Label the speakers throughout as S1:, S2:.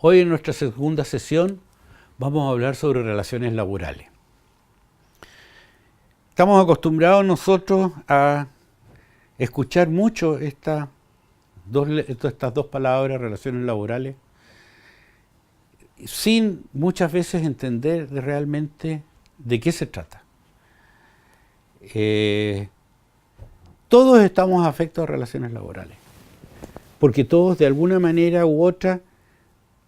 S1: Hoy en nuestra segunda sesión vamos a hablar sobre relaciones laborales. Estamos acostumbrados nosotros a escuchar mucho estas dos palabras, relaciones laborales, sin muchas veces entender realmente de qué se trata. Todos estamos afectos a relaciones laborales, porque todos de alguna manera u otra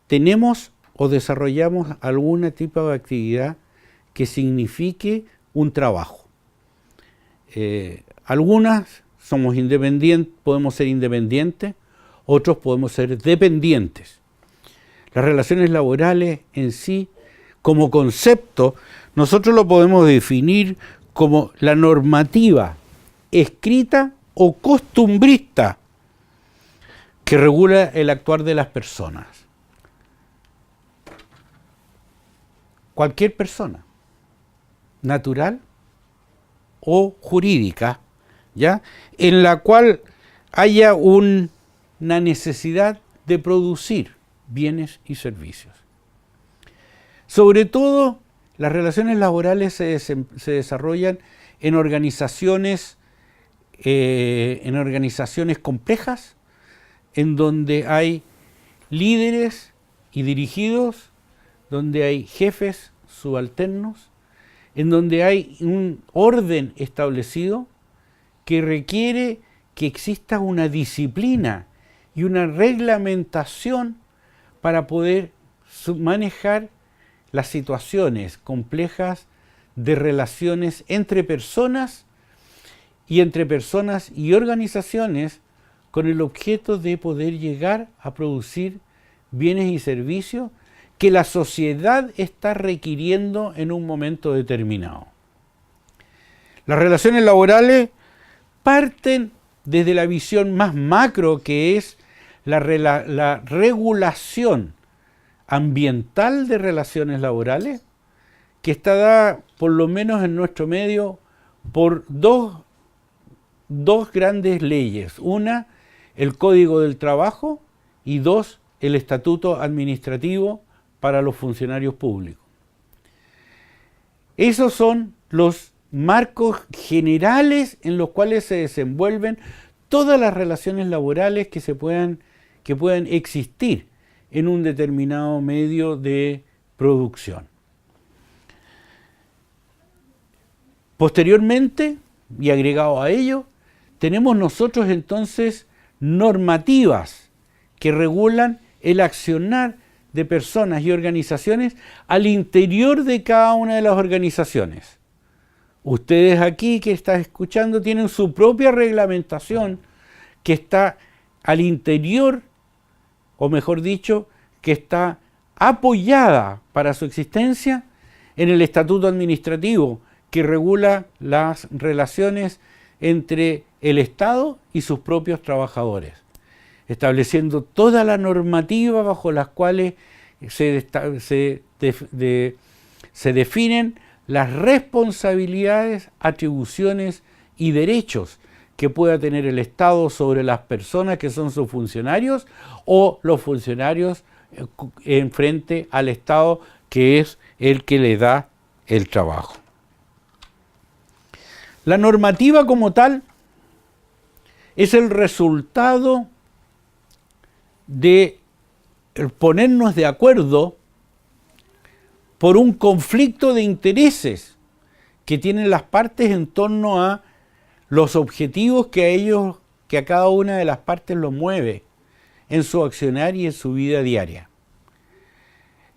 S1: tenemos o desarrollamos algún tipo de actividad que signifique un trabajo. Algunas somos independientes, podemos ser independientes, otros podemos ser dependientes. Las relaciones laborales en sí, como concepto, nosotros lo podemos definir como la normativa escrita o costumbrista que regula el actuar de las personas. Cualquier persona, natural o jurídica, ¿ya?, en la cual haya una necesidad de producir bienes y servicios. Sobre todo, las relaciones laborales se desarrollan en organizaciones complejas, en donde hay líderes y dirigidos, donde hay jefes subalternos, en donde hay un orden establecido que requiere que exista una disciplina y una reglamentación para poder manejar las situaciones complejas de relaciones entre personas y organizaciones, con el objeto de poder llegar a producir bienes y servicios que la sociedad está requiriendo en un momento determinado. Las relaciones laborales parten desde la visión más macro, que es la regulación ambiental de relaciones laborales, que está dada, por lo menos en nuestro medio, por dos grandes leyes. Una, el Código del Trabajo, y dos, el Estatuto Administrativo para los funcionarios públicos. Esos son los marcos generales en los cuales se desenvuelven todas las relaciones laborales que puedan existir en un determinado medio de producción. Posteriormente, y agregado a ello, tenemos nosotros entonces normativas que regulan el accionar de personas y organizaciones al interior de cada una de las organizaciones. Ustedes aquí que están escuchando tienen su propia reglamentación que está al interior, o mejor dicho, que está apoyada para su existencia en el Estatuto Administrativo, que regula las relaciones entre el Estado y sus propios trabajadores, estableciendo toda la normativa bajo las cuales se definen las responsabilidades, atribuciones y derechos que pueda tener el Estado sobre las personas que son sus funcionarios, o los funcionarios en frente al Estado, que es el que le da el trabajo. La normativa como tal es el resultado de ponernos de acuerdo por un conflicto de intereses que tienen las partes en torno a los objetivos que a cada una de las partes los mueve en su accionar y en su vida diaria.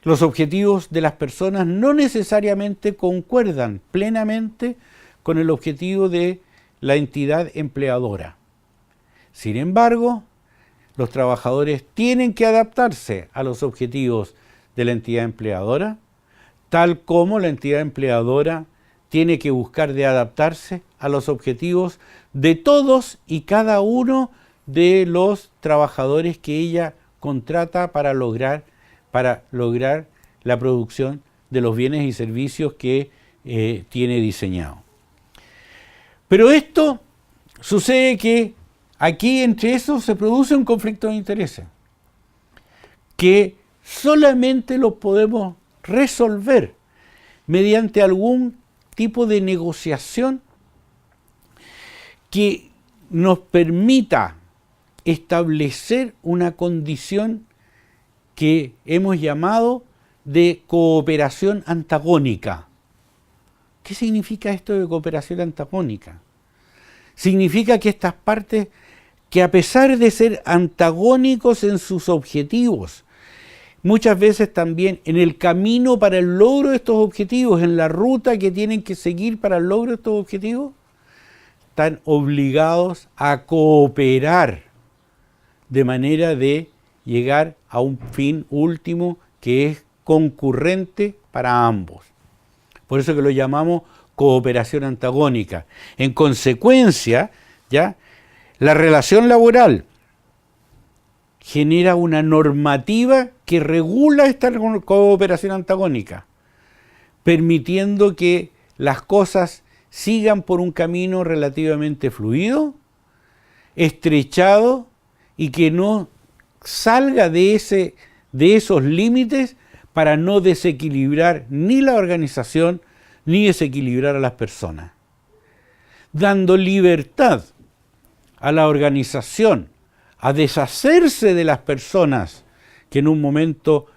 S1: Los objetivos de las personas no necesariamente concuerdan plenamente con el objetivo de la entidad empleadora. Sin embargo, los trabajadores tienen que adaptarse a los objetivos de la entidad empleadora, tal como la entidad empleadora tiene que buscar de adaptarse a los objetivos de todos y cada uno de los trabajadores que ella contrata para lograr la producción de los bienes y servicios que tiene diseñado. Pero esto sucede que aquí entre eso se produce un conflicto de intereses que solamente los podemos resolver mediante algún tipo de negociación que nos permita establecer una condición que hemos llamado de cooperación antagónica. ¿Qué significa esto de cooperación antagónica? Significa que estas partes, que a pesar de ser antagónicos en sus objetivos, muchas veces también en el camino para el logro de estos objetivos, en la ruta que tienen que seguir para el logro de estos objetivos, están obligados a cooperar de manera de llegar a un fin último que es concurrente para ambos. Por eso que lo llamamos cooperación antagónica. En consecuencia, ¿ya?, la relación laboral genera una normativa que regula esta cooperación antagónica, permitiendo que las cosas sigan por un camino relativamente fluido, estrechado, y que no salga de esos límites para no desequilibrar ni la organización ni desequilibrar a las personas, dando libertad a la organización a deshacerse de las personas que en un momento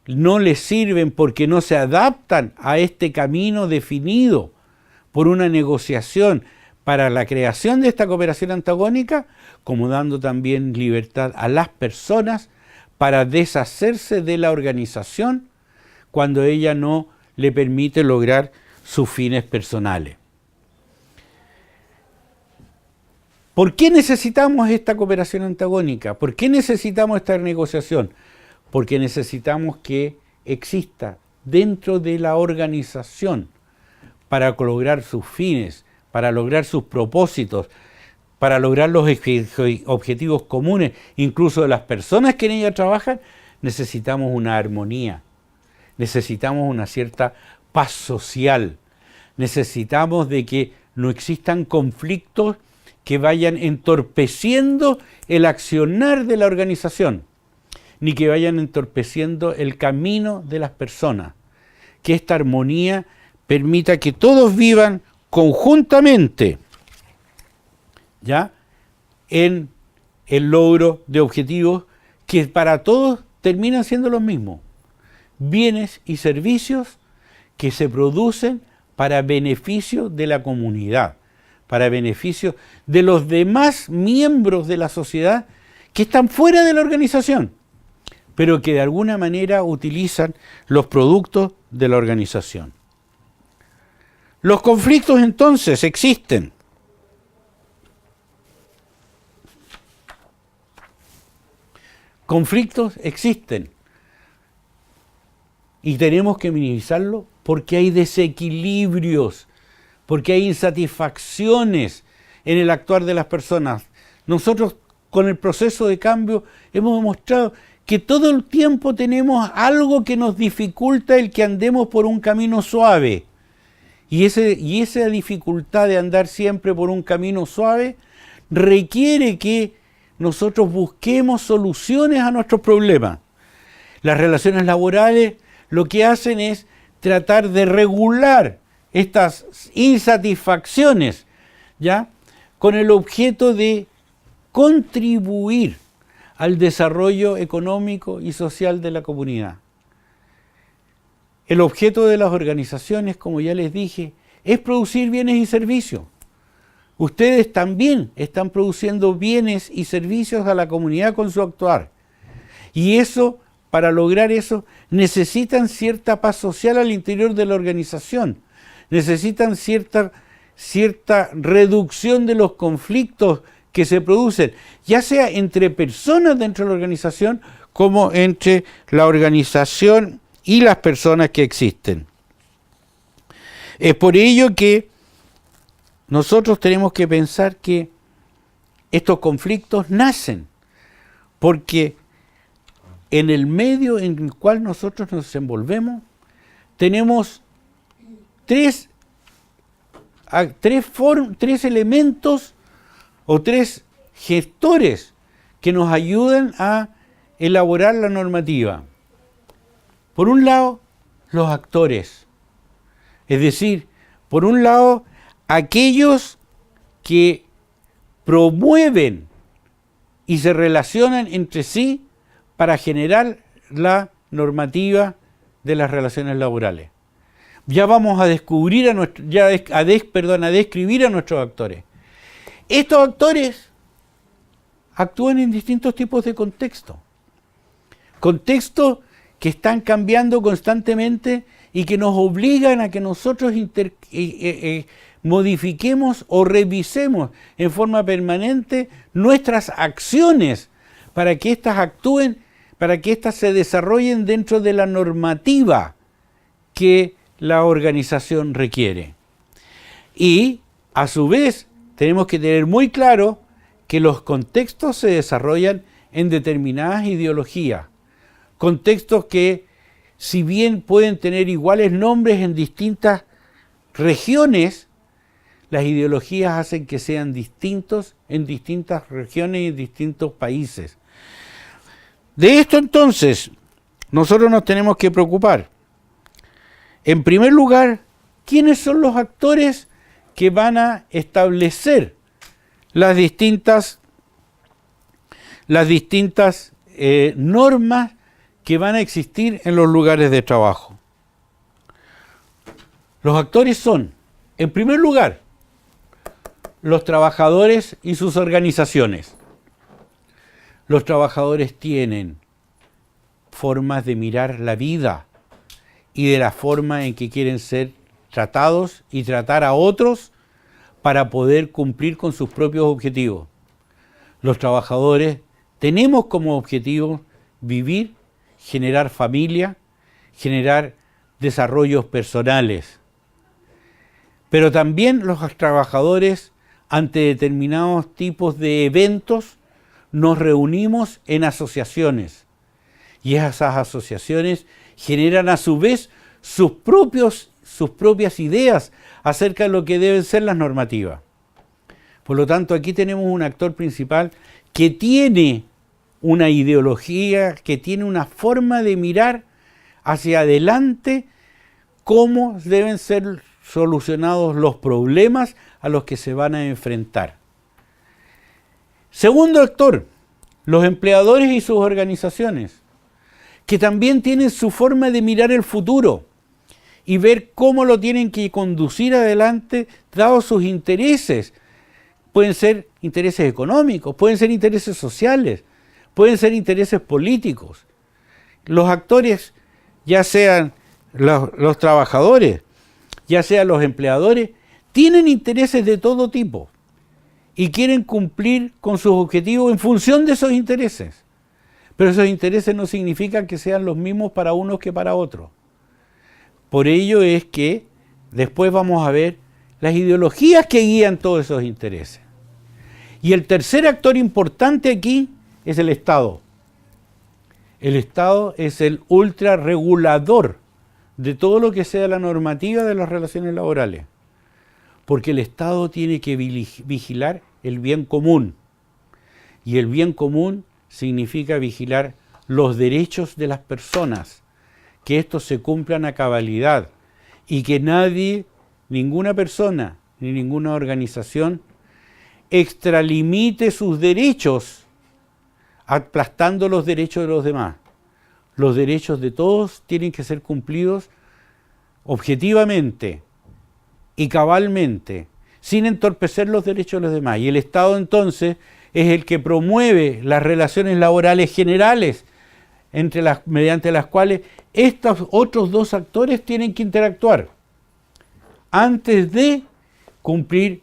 S1: no les sirven porque no se adaptan a este camino definido por una negociación para la creación de esta cooperación antagónica, como dando también libertad a las personas para deshacerse de la organización cuando ella no le permite lograr sus fines personales. ¿Por qué necesitamos esta cooperación antagónica? ¿Por qué necesitamos esta negociación? Porque necesitamos que exista dentro de la organización para lograr sus fines, para lograr sus propósitos, para lograr los objetivos comunes, incluso de las personas que en ella trabajan. Necesitamos una armonía, necesitamos una cierta paz social, necesitamos de que no existan conflictos que vayan entorpeciendo el accionar de la organización, ni que vayan entorpeciendo el camino de las personas. Que esta armonía permita que todos vivan conjuntamente, ¿ya?, en el logro de objetivos que para todos terminan siendo los mismos: bienes y servicios que se producen para beneficio de la comunidad, para beneficio de los demás miembros de la sociedad que están fuera de la organización, pero que de alguna manera utilizan los productos de la organización. Los conflictos entonces existen. Conflictos existen. Y tenemos que minimizarlo porque hay desequilibrios, porque hay insatisfacciones en el actuar de las personas. Nosotros con el proceso de cambio hemos demostrado que todo el tiempo tenemos algo que nos dificulta el que andemos por un camino suave. Y esa dificultad de andar siempre por un camino suave requiere que nosotros busquemos soluciones a nuestros problemas. Las relaciones laborales lo que hacen es tratar de regular estas insatisfacciones, ¿ya?, con el objeto de contribuir al desarrollo económico y social de la comunidad. El objeto de las organizaciones, como ya les dije, es producir bienes y servicios. Ustedes también están produciendo bienes y servicios a la comunidad con su actuar. Y eso, para lograr eso, necesitan cierta paz social al interior de la organización. Necesitan cierta reducción de los conflictos que se producen, ya sea entre personas dentro de la organización, como entre la organización y las personas que existen. Es por ello que nosotros tenemos que pensar que estos conflictos nacen porque en el medio en el cual nosotros nos desenvolvemos tenemos tres elementos o tres gestores que nos ayudan a elaborar la normativa. Por un lado, los actores, es decir, por un lado, aquellos que promueven y se relacionan entre sí para generar la normativa de las relaciones laborales. Ya vamos a descubrir a describir a nuestros actores. Estos actores actúan en distintos tipos de contextos. Contextos que están cambiando constantemente y que nos obligan a que nosotros modifiquemos o revisemos en forma permanente nuestras acciones para que éstas actúen, para que éstas se desarrollen dentro de la normativa que la organización requiere. Y, a su vez, tenemos que tener muy claro que los contextos se desarrollan en determinadas ideologías. Contextos que, si bien pueden tener iguales nombres en distintas regiones, las ideologías hacen que sean distintos en distintas regiones y en distintos países. De esto, entonces, nosotros nos tenemos que preocupar. En primer lugar, ¿quiénes son los actores que van a establecer las distintas normas que van a existir en los lugares de trabajo? Los actores son, en primer lugar, los trabajadores y sus organizaciones. Los trabajadores tienen formas de mirar la vida y de la forma en que quieren ser tratados y tratar a otros para poder cumplir con sus propios objetivos. Los trabajadores tenemos como objetivo vivir, generar familia, generar desarrollos personales. Pero también los trabajadores, ante determinados tipos de eventos, nos reunimos en asociaciones. Y esas asociaciones generan a su vez sus propias ideas acerca de lo que deben ser las normativas. Por lo tanto, aquí tenemos un actor principal que tiene una ideología, que tiene una forma de mirar hacia adelante cómo deben ser solucionados los problemas a los que se van a enfrentar. Segundo actor, los empleadores y sus organizaciones, que también tienen su forma de mirar el futuro y ver cómo lo tienen que conducir adelante dados sus intereses. Pueden ser intereses económicos, pueden ser intereses sociales, pueden ser intereses políticos. Los actores, ya sean los trabajadores, ya sean los empleadores, tienen intereses de todo tipo y quieren cumplir con sus objetivos en función de esos intereses. Pero esos intereses no significan que sean los mismos para unos que para otros. Por ello es que después vamos a ver las ideologías que guían todos esos intereses. Y el tercer actor importante aquí es el Estado. El Estado es el ultrarregulador de todo lo que sea la normativa de las relaciones laborales. Porque el Estado tiene que vigilar el bien común. Y el bien común significa vigilar los derechos de las personas, que estos se cumplan a cabalidad y que nadie, ninguna persona ni ninguna organización extralimite sus derechos aplastando los derechos de los demás. Los derechos de todos tienen que ser cumplidos objetivamente y cabalmente, sin entorpecer los derechos de los demás. Y el Estado entonces es el que promueve las relaciones laborales generales mediante las cuales estos otros dos actores tienen que interactuar antes de cumplir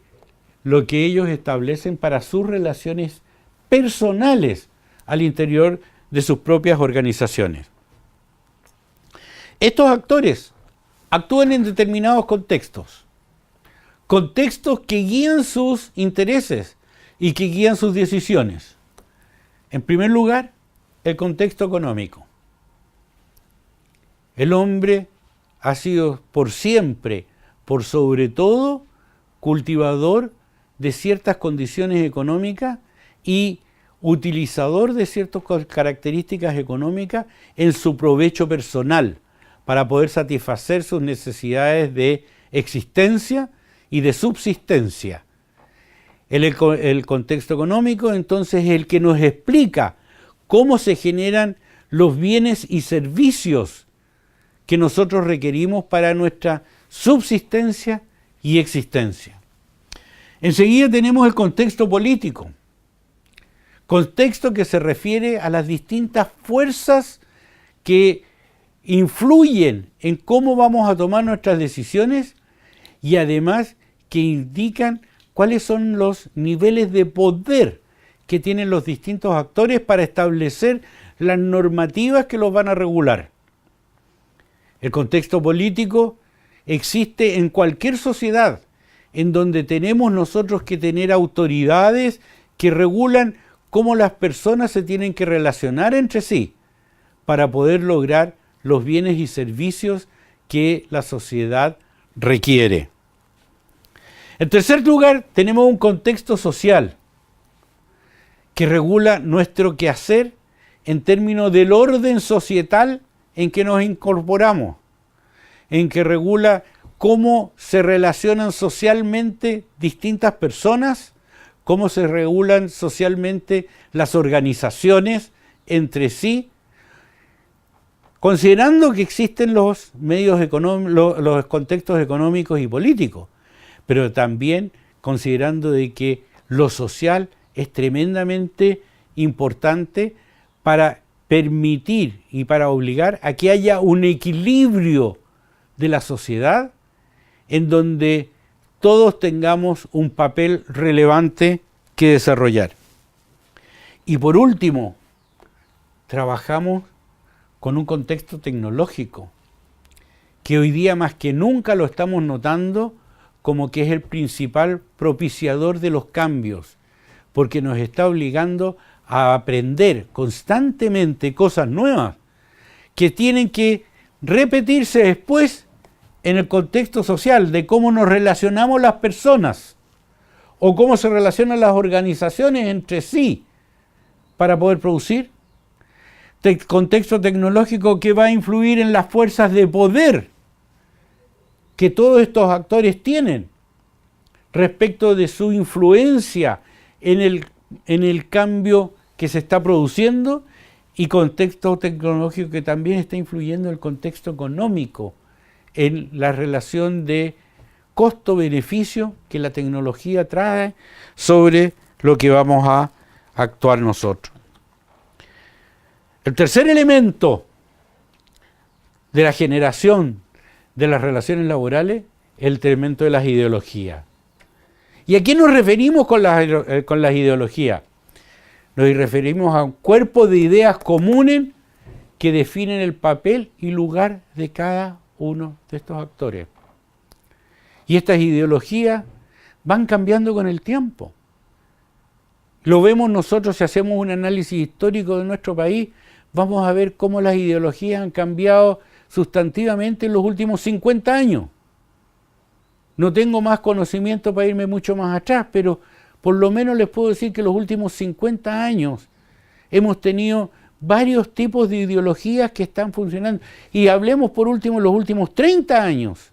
S1: lo que ellos establecen para sus relaciones personales al interior de sus propias organizaciones. Estos actores actúan en determinados contextos que guían sus intereses y que guían sus decisiones. En primer lugar, el contexto económico. El hombre ha sido por siempre, por sobre todo, cultivador de ciertas condiciones económicas y utilizador de ciertas características económicas en su provecho personal, para poder satisfacer sus necesidades de existencia y de subsistencia. El contexto económico, entonces, es el que nos explica cómo se generan los bienes y servicios que nosotros requerimos para nuestra subsistencia y existencia. Enseguida tenemos el contexto político, contexto que se refiere a las distintas fuerzas que influyen en cómo vamos a tomar nuestras decisiones y además que indican cuáles son los niveles de poder que tienen los distintos actores para establecer las normativas que los van a regular. El contexto político existe en cualquier sociedad en donde tenemos nosotros que tener autoridades que regulan cómo las personas se tienen que relacionar entre sí para poder lograr los bienes y servicios que la sociedad requiere. En tercer lugar, tenemos un contexto social que regula nuestro quehacer en términos del orden societal en que nos incorporamos, en que regula cómo se relacionan socialmente distintas personas, cómo se regulan socialmente las organizaciones entre sí, considerando que existen los medios económicos, los contextos económicos y políticos, pero también considerando de que lo social es tremendamente importante para permitir y para obligar a que haya un equilibrio de la sociedad en donde todos tengamos un papel relevante que desarrollar. Y por último, trabajamos con un contexto tecnológico que hoy día más que nunca lo estamos notando como que es el principal propiciador de los cambios, porque nos está obligando a aprender constantemente cosas nuevas que tienen que repetirse después en el contexto social de cómo nos relacionamos las personas o cómo se relacionan las organizaciones entre sí para poder producir. Contexto tecnológico que va a influir en las fuerzas de poder que todos estos actores tienen respecto de su influencia en el cambio que se está produciendo, y contexto tecnológico que también está influyendo en el contexto económico, en la relación de costo-beneficio que la tecnología trae sobre lo que vamos a actuar nosotros. El tercer elemento de la generación de las relaciones laborales es el elemento de las ideologías. ¿Y a qué nos referimos con las ideologías? Nos referimos a un cuerpo de ideas comunes que definen el papel y lugar de cada uno de estos actores. Y estas ideologías van cambiando con el tiempo. Lo vemos nosotros si hacemos un análisis histórico de nuestro país, vamos a ver cómo las ideologías han cambiado sustantivamente en los últimos 50 años. No tengo más conocimiento para irme mucho más atrás, pero por lo menos les puedo decir que en los últimos 50 años hemos tenido varios tipos de ideologías que están funcionando. Y hablemos por último en los últimos 30 años.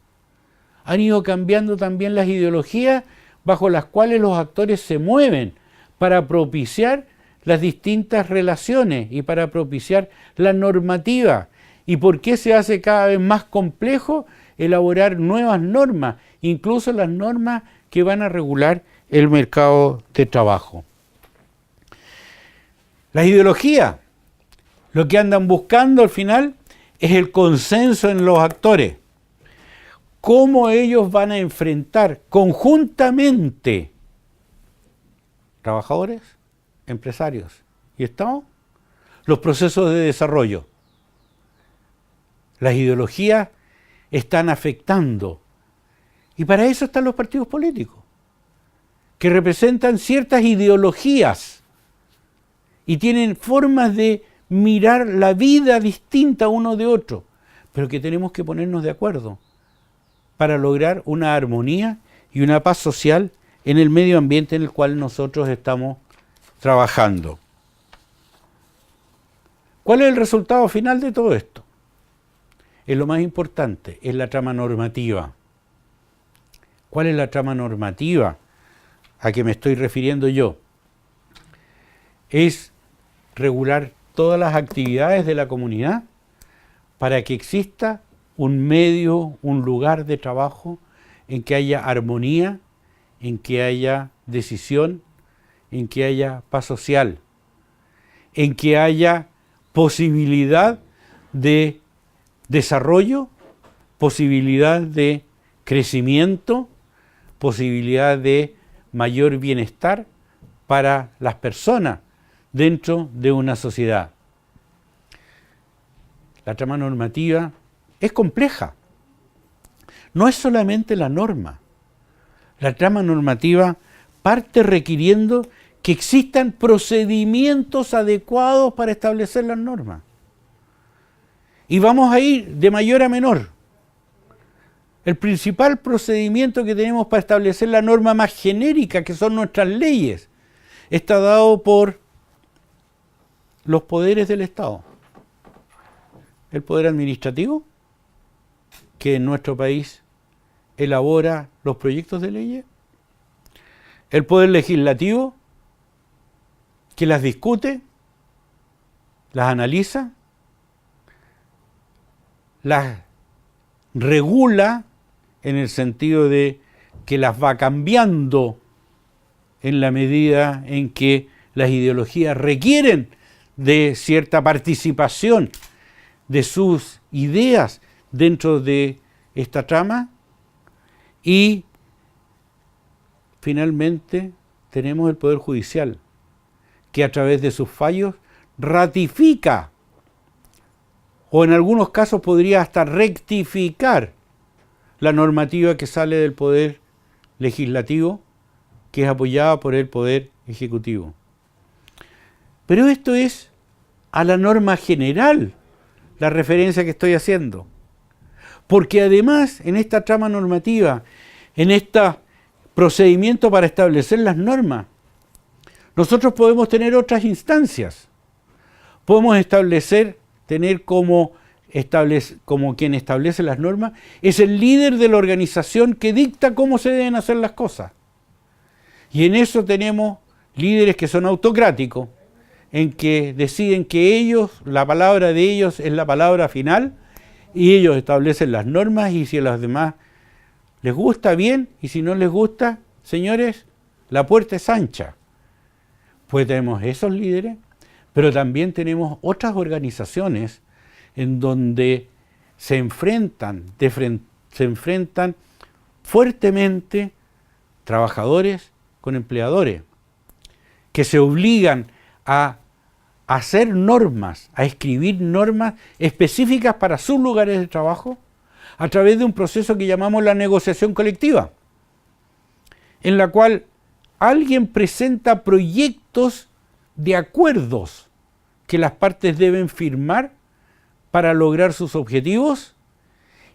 S1: Han ido cambiando también las ideologías bajo las cuales los actores se mueven para propiciar las distintas relaciones y para propiciar la normativa. ¿Y por qué se hace cada vez más complejo elaborar nuevas normas, incluso las normas que van a regular el mercado de trabajo? Las ideologías, lo que andan buscando al final es el consenso en los actores. Cómo ellos van a enfrentar conjuntamente, trabajadores, empresarios y Estado, los procesos de desarrollo. Las ideologías están afectando, y para eso están los partidos políticos, que representan ciertas ideologías y tienen formas de mirar la vida distinta uno de otro, pero que tenemos que ponernos de acuerdo para lograr una armonía y una paz social en el medio ambiente en el cual nosotros estamos trabajando. ¿Cuál es el resultado final de todo esto? es lo más importante, es la trama normativa. ¿Cuál es la trama normativa a que me estoy refiriendo yo? Es regular todas las actividades de la comunidad para que exista un medio, un lugar de trabajo en que haya armonía, en que haya decisión, en que haya paz social, en que haya posibilidad de desarrollo, posibilidad de crecimiento, posibilidad de mayor bienestar para las personas dentro de una sociedad. La trama normativa es compleja. No es solamente la norma. La trama normativa parte requiriendo que existan procedimientos adecuados para establecer las normas. Y vamos a ir de mayor a menor. El principal procedimiento que tenemos para establecer la norma más genérica, que son nuestras leyes, está dado por los poderes del Estado. El poder administrativo, que en nuestro país elabora los proyectos de leyes. El poder legislativo, que las discute, las analiza, las regula en el sentido de que las va cambiando en la medida en que las ideologías requieren de cierta participación de sus ideas dentro de esta trama. Y finalmente tenemos el Poder Judicial, que a través de sus fallos ratifica, o en algunos casos podría hasta rectificar, la normativa que sale del Poder Legislativo, que es apoyada por el Poder Ejecutivo. Pero esto es a la norma general, la referencia que estoy haciendo. Porque además, en esta trama normativa, en este procedimiento para establecer las normas, nosotros podemos tener otras instancias. Podemos tener como quien establece las normas, es el líder de la organización que dicta cómo se deben hacer las cosas. Y en eso tenemos líderes que son autocráticos, en que deciden que ellos, la palabra de ellos es la palabra final, y ellos establecen las normas, y si a los demás les gusta, bien, y si no les gusta, señores, la puerta es ancha. Pues tenemos esos líderes, pero también tenemos otras organizaciones en donde se enfrentan fuertemente trabajadores con empleadores, que se obligan a hacer normas, a escribir normas específicas para sus lugares de trabajo a través de un proceso que llamamos la negociación colectiva, en la cual alguien presenta proyectos de acuerdos que las partes deben firmar para lograr sus objetivos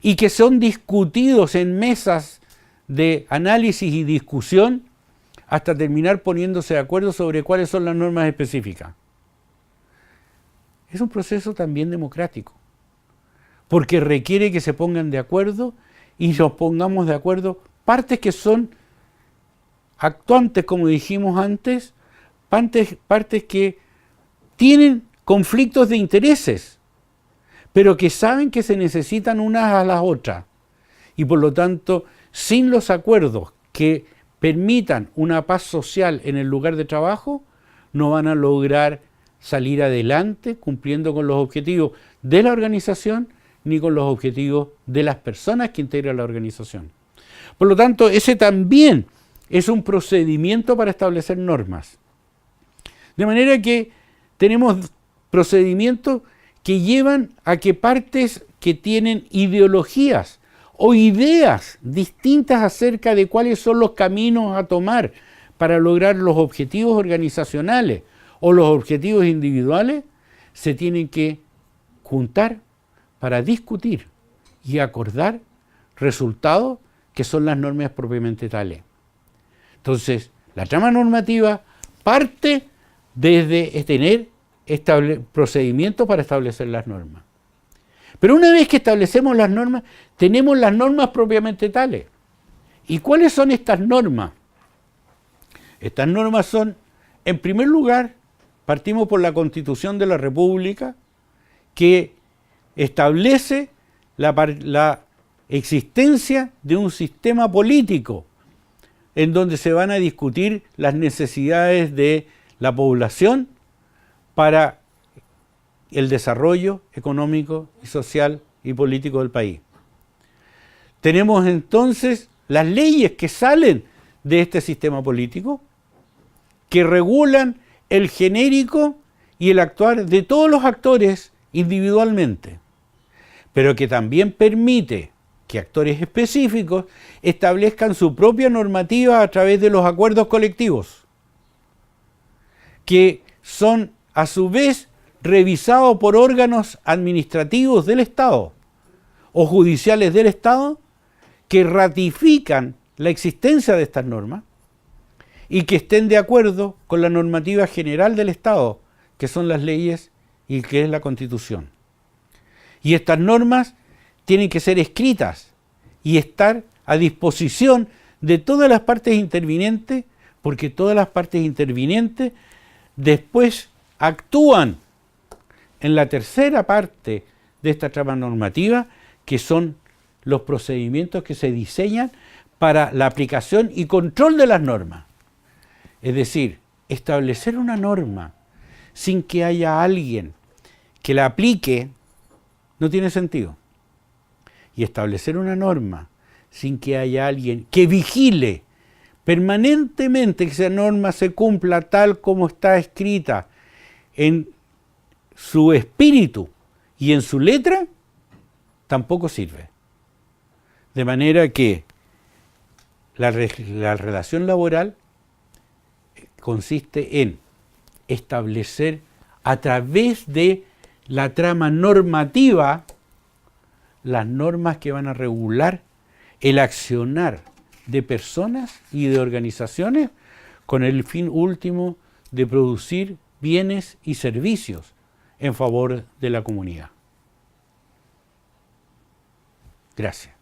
S1: y que son discutidos en mesas de análisis y discusión hasta terminar poniéndose de acuerdo sobre cuáles son las normas específicas. Es un proceso también democrático, porque requiere que se pongan de acuerdo y nos pongamos de acuerdo partes que son actuantes, como dijimos antes, partes que tienen conflictos de intereses, pero que saben que se necesitan unas a las otras. Y por lo tanto, sin los acuerdos que permitan una paz social en el lugar de trabajo, no van a lograr salir adelante cumpliendo con los objetivos de la organización ni con los objetivos de las personas que integran la organización. Por lo tanto, ese también es un procedimiento para establecer normas. De manera que tenemos procedimientos que llevan a que partes que tienen ideologías o ideas distintas acerca de cuáles son los caminos a tomar para lograr los objetivos organizacionales o los objetivos individuales, se tienen que juntar para discutir y acordar resultados que son las normas propiamente tales. Entonces, la trama normativa parte desde tener procedimientos para establecer las normas. Pero una vez que establecemos las normas, tenemos las normas propiamente tales. ¿Y cuáles son estas normas? Estas normas son, en primer lugar, partimos por la Constitución de la República, que establece la existencia de un sistema político en donde se van a discutir las necesidades de la población para el desarrollo económico y social y político del país. Tenemos entonces las leyes que salen de este sistema político, que regulan el genérico y el actuar de todos los actores individualmente, pero que también permite que actores específicos establezcan su propia normativa a través de los acuerdos colectivos, que son a su vez revisados por órganos administrativos del Estado o judiciales del Estado, que ratifican la existencia de estas normas y que estén de acuerdo con la normativa general del Estado, que son las leyes y que es la Constitución. Y estas normas tienen que ser escritas y estar a disposición de todas las partes intervinientes, porque todas las partes intervinientes después actúan en la tercera parte de esta trama normativa, que son los procedimientos que se diseñan para la aplicación y control de las normas. Es decir, establecer una norma sin que haya alguien que la aplique no tiene sentido. Y establecer una norma sin que haya alguien que vigile permanentemente que esa norma se cumpla tal como está escrita en su espíritu y en su letra, tampoco sirve. De manera que la relación laboral consiste en establecer a través de la trama normativa las normas que van a regular el accionar de personas y de organizaciones con el fin último de producir bienes y servicios en favor de la comunidad. Gracias.